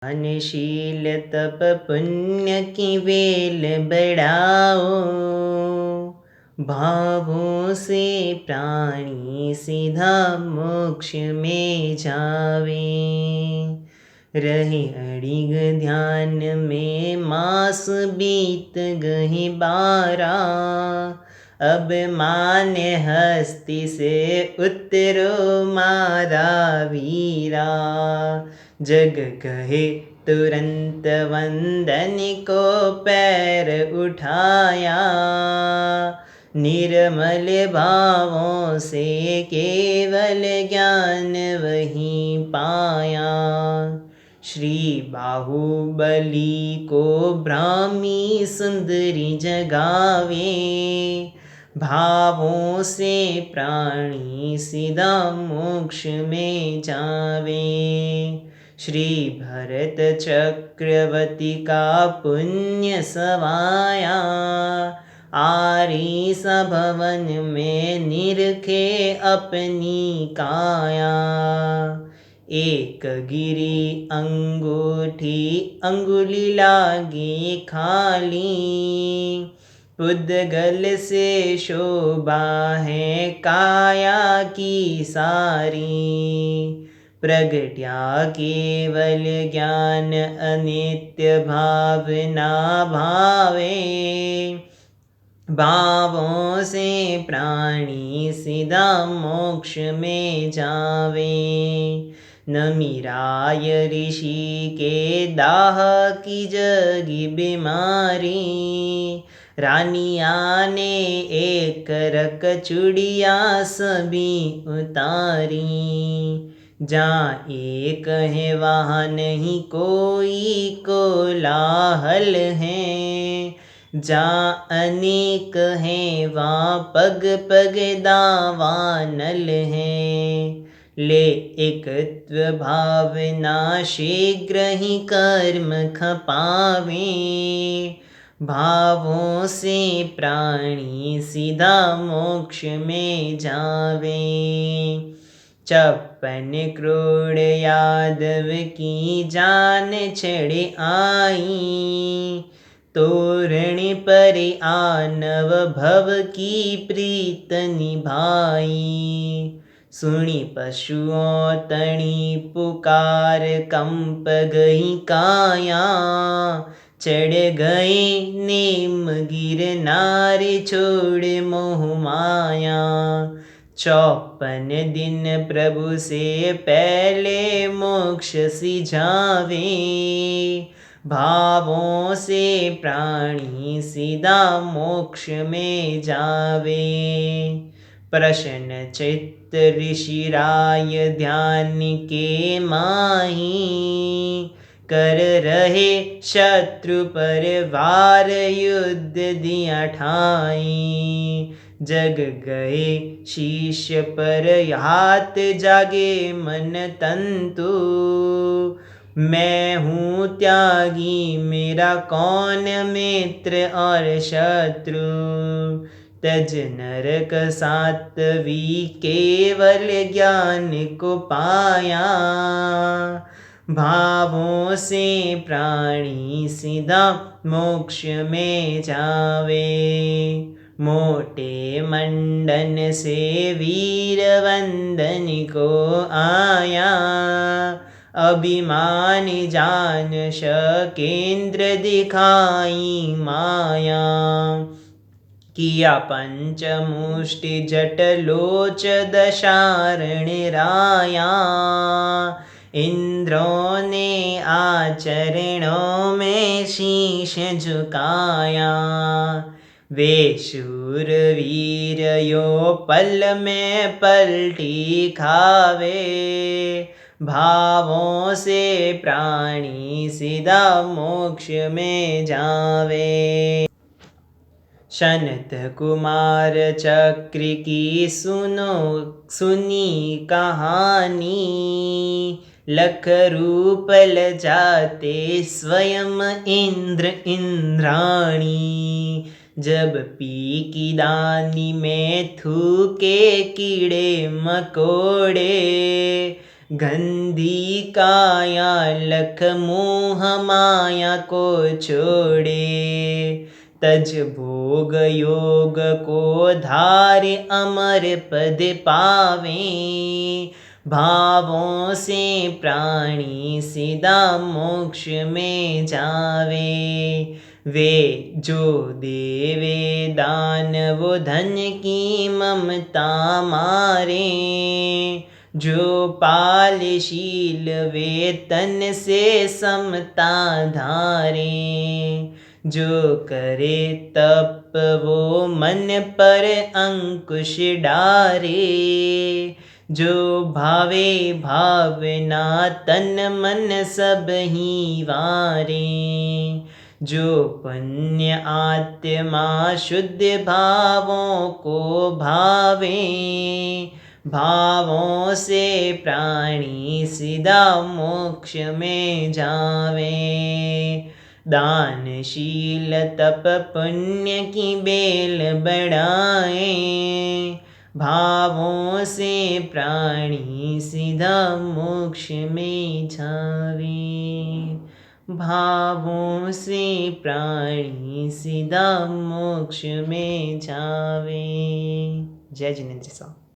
दानशील तप पुण्य की वेल बढ़ाओ, भावों से प्राणी सीधा मोक्ष में जावे। रहे अड़िग ध्यान में मास बीत गही 12, अब मान्य हस्ती से उतरो मारा वीरा। जग कहे तुरंत वंदन को पैर उठाया, निर्मल भावों से केवल ज्ञान वही पाया। श्री बाहुबली को ब्राह्मी सुंदरी जगावे, भावों से प्राणी सीधा मोक्ष में जावे। श्री भरत चक्रवर्ती का पुण्य सवाया, आरीस भवन में निरखे अपनी काया। एक गिरी अंगूठी अंगुली लागी खाली, पुद्गल से शोभा है काया की सारी। प्रगट्या केवल ज्ञान अनित्य भावना भावे, भावों से प्राणी सीधा मोक्ष में जावे। नमिराय ऋषि के दाह की जगी बीमारी, रानिया ने एक रक चूड़िया सभी उतारी। जहाँ एक है वहाँ नहीं कोई कोलाहल है, जहाँ अनेक है वहाँ पग पग दावानल है। ले एकत्व भावना शीघ्र ही कर्म खपावे, भावों से प्राणी सीधा मोक्ष में जावे। 56 करोड़ यादव की जान छड़े आई, तोरण पर आनव भव की प्रीत निभाई। सुनी पशुओं तणी पुकार कंप गई काया, चढ़ गए नेम गिरनार छोड़ मोह माया। 54 दिन प्रभु से पहले मोक्ष सिझावे, भावों से प्राणी सीधा मोक्ष में जावे। प्रश्न चित्त ऋषि राय ध्यान के माही, कर रहे शत्रु पर वार युद्ध दिया ठाई। जग गए शीश पर हाथ जागे मन तंतु, मैं हूँ त्यागी मेरा कौन मित्र और शत्रु। तज नरक सात्वी केवल ज्ञान को पाया, भावों से प्राणी सीधा मोक्ष में जावे। मोटे मंडन से वीर वंदन को आया, अभिमान जान शकेंद्र दिखाई माया। किया पंचमुष्टि जटलोच दशारण राया, इंद्रों ने आचरणों में शीश झुकाया। वे शूर वीर यो पल में पलटी खावे, भावों से प्राणी सीधा मोक्ष में जावे। शनत कुमार चक्र की सुनी कहानी, लख रूप ल जाते स्वयं इंद्र इंद्राणी। जब पी की दानी में थूके कीड़े मकोड़े, गंदी काया लख मोह माया को छोड़े, तज भोग योग को धारे अमर पद पावे। भावों से प्राणी सीधा मोक्ष में जावे, वे जो देवे दान वो धन की ममता मारे। जो पालशील वे तन से समता धारे, जो करे तप वो मन पर अंकुश डारे। जो भावे भावना तन मन सब ही वारे, जो पुण्य आत्मा शुद्ध भावों को भावे। भावों से प्राणी सीधा मोक्ष में जावे। दानशील तप पुण्य की बेल बढ़ाए, भावों से प्राणी सीधा मोक्ष में जावे। भावों से प्राणी सीधा मोक्ष में जावे। जय जिनेंद्र साहब।